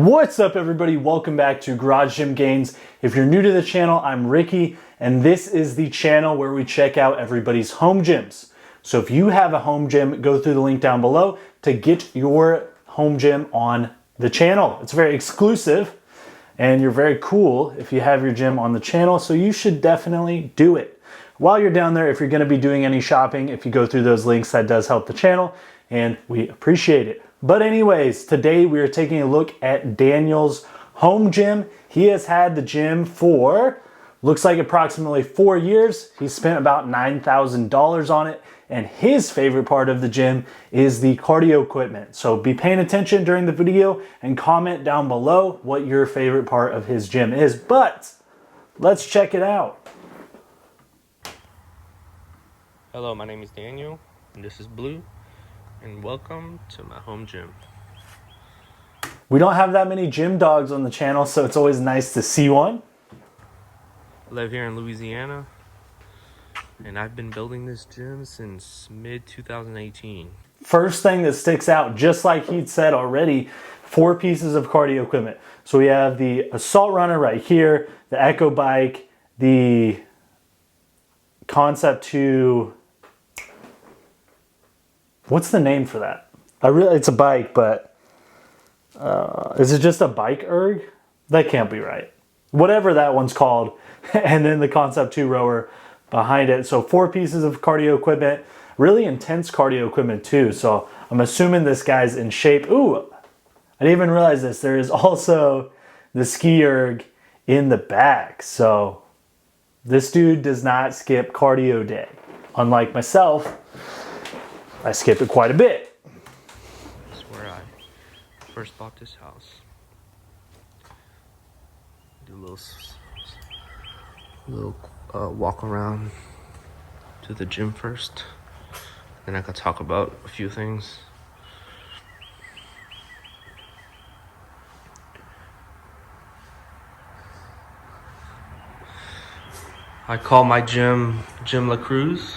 What's up, everybody? Welcome back to Garage Gym Gains. If you're new to the channel, I'm Ricky, and this is the channel where we check out everybody's home gyms. So if you have a home gym, go through the link down below to get your home gym on the channel. It's very exclusive, and you're very cool if you have your gym on the channel, so you should definitely do it. While you're down there, if you're going to be doing any shopping, if you go through those links, that does help the channel, and we appreciate it. But anyways, today we are taking a look at Daniel's home gym. He has had the gym for, looks like approximately 4 years. He spent about $9,000 on it, and his favorite part of the gym is the cardio equipment. So be paying attention during the video and comment down below what your favorite part of his gym is. But let's check it out. Hello, my name is Daniel, and this is Blue, and welcome to my home gym. We don't have that many gym dogs on the channel, so it's always nice to see one. I live here in Louisiana, and I've been building this gym since mid-2018. First thing that sticks out, just like he'd said already, 4 pieces of cardio equipment. So we have the Assault Runner right here, the Echo Bike, the Concept 2. What's the name for that? It's a bike, but is it just a bike erg? That can't be right. Whatever that one's called. And then the Concept 2 rower behind it. So 4 pieces of cardio equipment. Really intense cardio equipment too. So I'm assuming this guy's in shape. Ooh, I didn't even realize this. There is also the ski erg in the back. So this dude does not skip cardio day. Unlike myself, I skip it quite a bit. That's where I first bought this house. Do a little walk around to the gym first. Then I could talk about a few things. I call my gym La Cruz,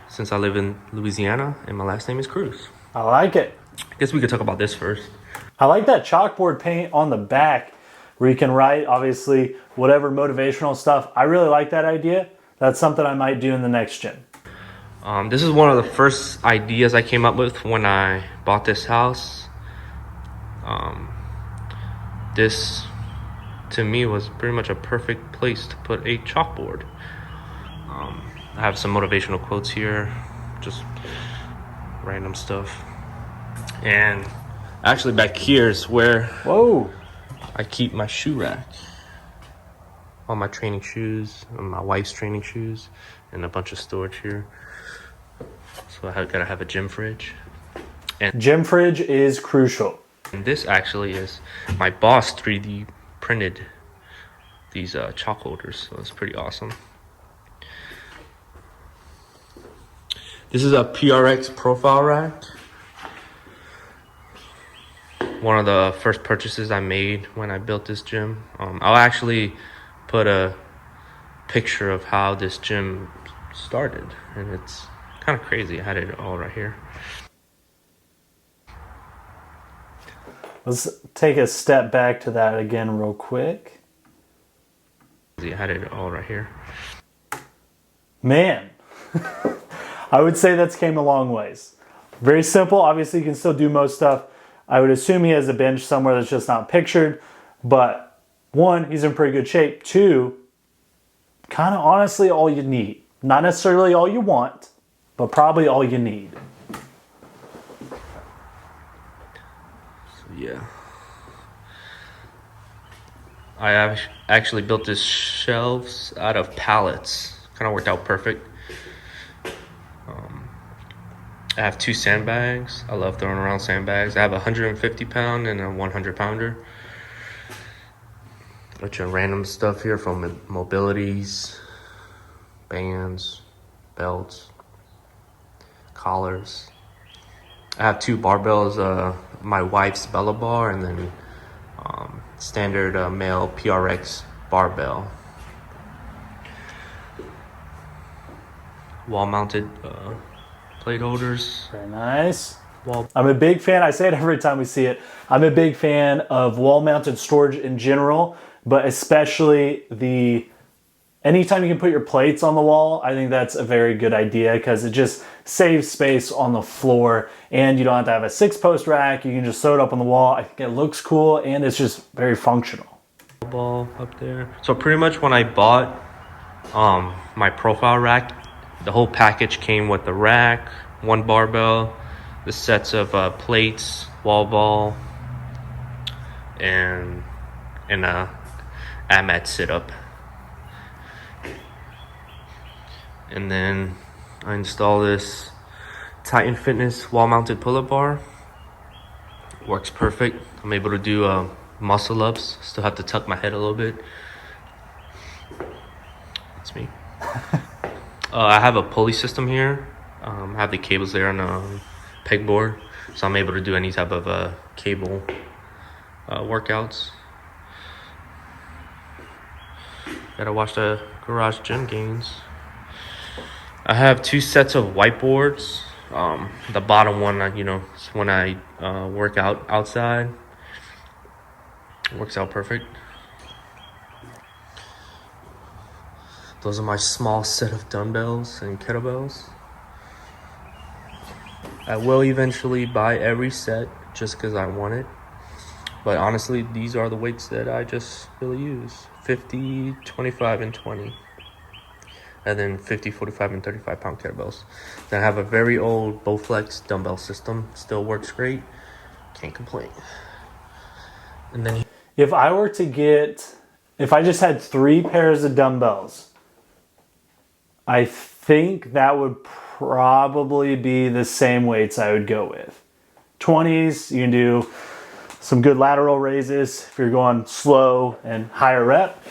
since I live in Louisiana and my last name is Cruz. I like it. I guess we could talk about this first. I like that chalkboard paint on the back where you can write, obviously, whatever motivational stuff. I really like that idea. That's something I might do in the next gym. This is one of the first ideas I came up with when I bought this house. This, to me, was pretty much a perfect place to put a chalkboard. I have some motivational quotes here, just random stuff. And actually back here is where I keep my shoe rack. All my training shoes, and my wife's training shoes, and a bunch of storage here. So I gotta have a gym fridge. And gym fridge is crucial. And this actually is, my boss 3D printed these chalk holders, so it's pretty awesome. This is a Prx Profile Rack. One of the first purchases I made when I built this gym. I'll actually put a picture of how this gym started, and it's kind of crazy. I had it all right here. Let's take a step back to that again real quick. I had it all right here. Man, I would say that's came a long ways. Very simple. Obviously, you can still do most stuff. I would assume he has a bench somewhere that's just not pictured. But 1, he's in pretty good shape. 2, kind of honestly all you need. Not necessarily all you want, but probably all you need. So yeah. I have actually built this shelves out of pallets. Kind of worked out perfect. I have 2 sandbags. I love throwing around sandbags. I have a 150 pound and a 100 pounder. Bunch of random stuff here from mobilities, bands, belts, collars. I have 2 barbells, my wife's Bella bar, and then standard male PRX barbell. Wall mounted plate holders. Very nice. wall. I'm a big fan, I say it every time we see it, I'm a big fan of wall-mounted storage in general, but especially anytime you can put your plates on the wall, I think that's a very good idea because it just saves space on the floor and you don't have to have a 6-post rack. You can just sew it up on the wall. I think it looks cool and it's just very functional. Ball up there. So pretty much when I bought my profile rack, the whole package came with the rack, 1 barbell, the sets of plates, wall ball, and a mat sit-up. And then I install this Titan Fitness wall-mounted pull-up bar. Works perfect. I'm able to do muscle ups. Still have to tuck my head a little bit. That's me. I have a pulley system here. I have the cables there on the pegboard, so I'm able to do any type of cable workouts. Gotta watch the Garage Gym gains. I have 2 sets of whiteboards. The bottom one, is when I work out outside. Works out perfect. Those are my small set of dumbbells and kettlebells. I will eventually buy every set just because I want it. But honestly, these are the weights that I just really use. 50, 25, and 20. And then 50, 45, and 35 pound kettlebells. Then I have a very old Bowflex dumbbell system. Still works great. Can't complain. And then If I just had 3 pairs of dumbbells, I think that would probably be the same weights I would go with. 20s, you can do some good lateral raises if you're going slow and higher rep.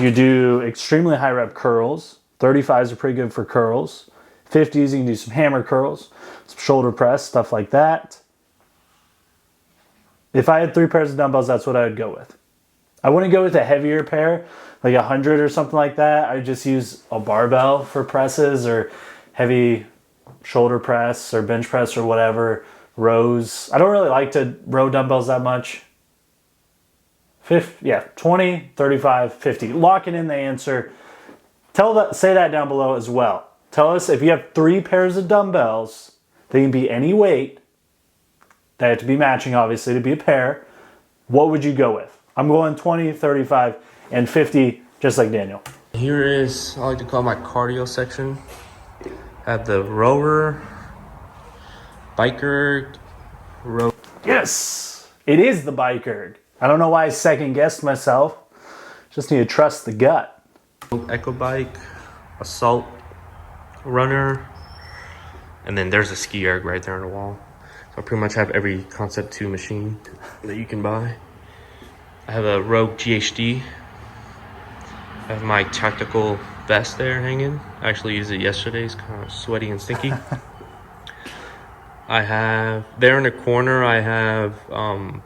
You do extremely high rep curls. 35s are pretty good for curls. 50s, you can do some hammer curls, some shoulder press, stuff like that. If I had 3 pairs of dumbbells, that's what I would go with. I wouldn't go with a heavier pair, like 100 or something like that. I just use a barbell for presses or heavy shoulder press or bench press or whatever. Rows. I don't really like to row dumbbells that much. 20, 35, 50. Locking in the answer. Say that down below as well. Tell us if you have 3 pairs of dumbbells, they can be any weight. They have to be matching, obviously, to be a pair. What would you go with? I'm going 20, 35, and 50, just like Daniel. here is, I like to call my cardio section. I have the rower, biker, row. Yes, it is the biker. I don't know why I second guessed myself. Just need to trust the gut. Echo bike, assault runner, and then there's a ski erg right there on the wall. So I pretty much have every Concept 2 machine that you can buy. I have a Rogue GHD. I have my tactical vest there hanging. I actually used it yesterday. It's kind of sweaty and stinky. I have, there in the corner, I have a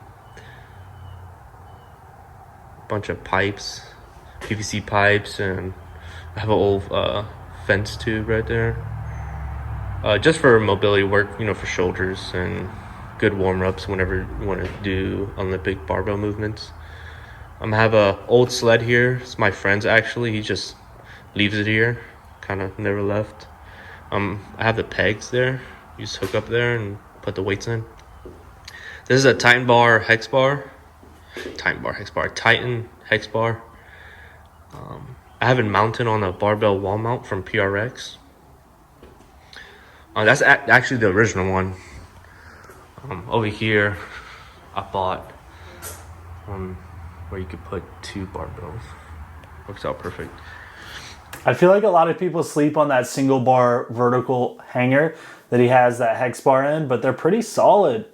bunch of pipes, PVC pipes, and I have an old fence tube right there. Just for mobility work, for shoulders and good warm-ups whenever you want to do Olympic barbell movements. I have a old sled here. It's my friend's actually. He just leaves it here. Kind of never left. I have the pegs there. You just hook up there and put the weights in. This is a Titan hex bar. Titan hex bar. I have it mounted on a barbell wall mount from Prx. That's actually the original one. Over here, I bought where you could put 2 barbells. Works out perfect. I feel like a lot of people sleep on that single bar vertical hanger that he has that hex bar in, but they're pretty solid.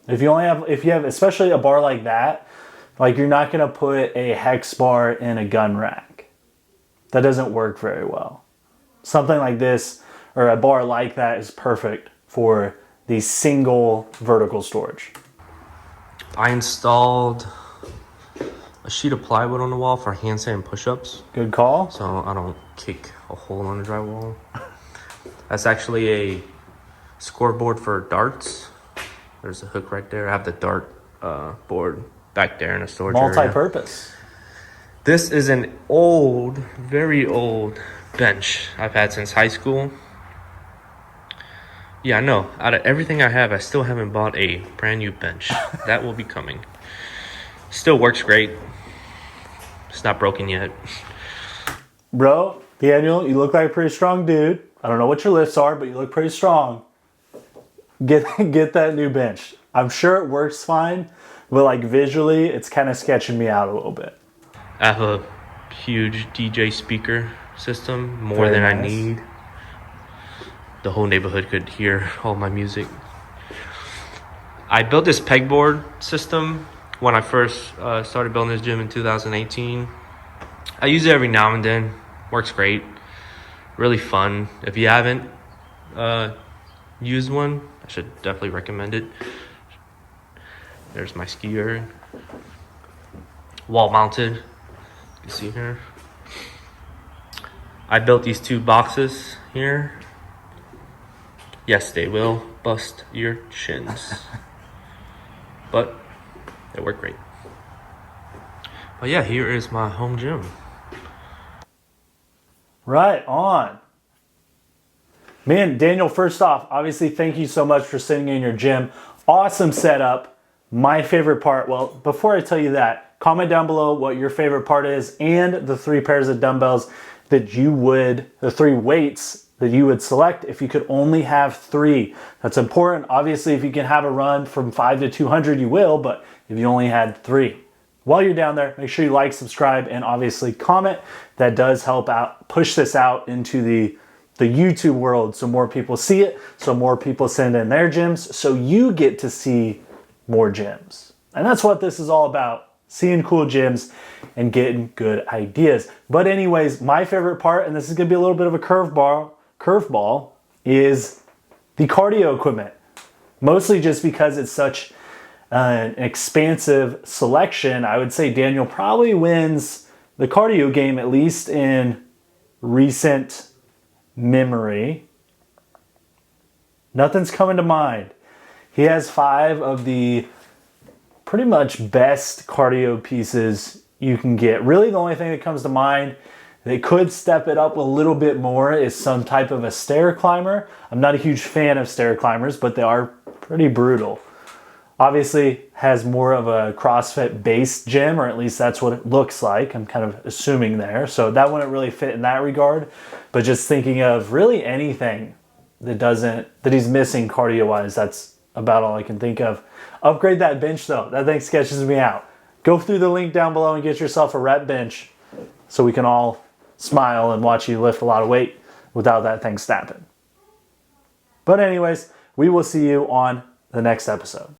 If you have especially a bar like that, like you're not gonna put a hex bar in a gun rack. That doesn't work very well. Something like this or a bar like that is perfect for the single vertical storage. I installed a sheet of plywood on the wall for handstand push-ups. Good call. So I don't kick a hole on the drywall. That's actually a scoreboard for darts. There's a hook right there. I have the dart board back there in the storage area. Multi-purpose. This is an old, very old bench I've had since high school. Yeah, I know. Out of everything I have, I still haven't bought a brand new bench. That will be coming. Still works great. It's not broken yet. Bro, Daniel, you look like a pretty strong dude. I don't know what your lifts are, but you look pretty strong. Get that new bench. I'm sure it works fine, but like visually, it's kind of sketching me out a little bit. I have a huge DJ speaker system, more than I need. The whole neighborhood could hear all my music. I built this pegboard system when I first started building this gym in 2018. I use it every now and then. Works great. Really fun. If you haven't used one, I should definitely recommend it. There's my ski area. Wall mounted. You can see here. I built these two boxes here. Yes, they will bust your chins. But they work great. But yeah, here is my home gym. Right on. Man, Daniel, first off, obviously thank you so much for sitting in your gym. Awesome setup. My favorite part, well, before I tell you that, comment down below what your favorite part is and the 3 pairs of dumbbells that you would, the 3 weights that you would select if you could only have 3. That's important. Obviously, if you can have a run from 5 to 200, you will, but if you only had 3. While you're down there, make sure you like, subscribe, and obviously comment. That does help out, push this out into the YouTube world so more people see it, so more people send in their gyms, so you get to see more gyms. And that's what this is all about, seeing cool gyms and getting good ideas. But anyways, my favorite part, and this is gonna be a little bit of a curveball, is the cardio equipment. Mostly just because it's such an expansive selection. I would say Daniel probably wins the cardio game, at least in recent memory. Nothing's coming to mind. He has 5 of the pretty much best cardio pieces you can get. Really, the only thing that comes to mind that could step it up a little bit more is some type of a stair climber. I'm not a huge fan of stair climbers, but they are pretty brutal. Obviously has more of a CrossFit based gym, or at least that's what it looks like. I'm kind of assuming there. So that wouldn't really fit in that regard. But just thinking of really anything that he's missing cardio wise, that's about all I can think of. Upgrade that bench though. That thing sketches me out. Go through the link down below and get yourself a rep bench so we can all smile and watch you lift a lot of weight without that thing snapping. But anyways, we will see you on the next episode.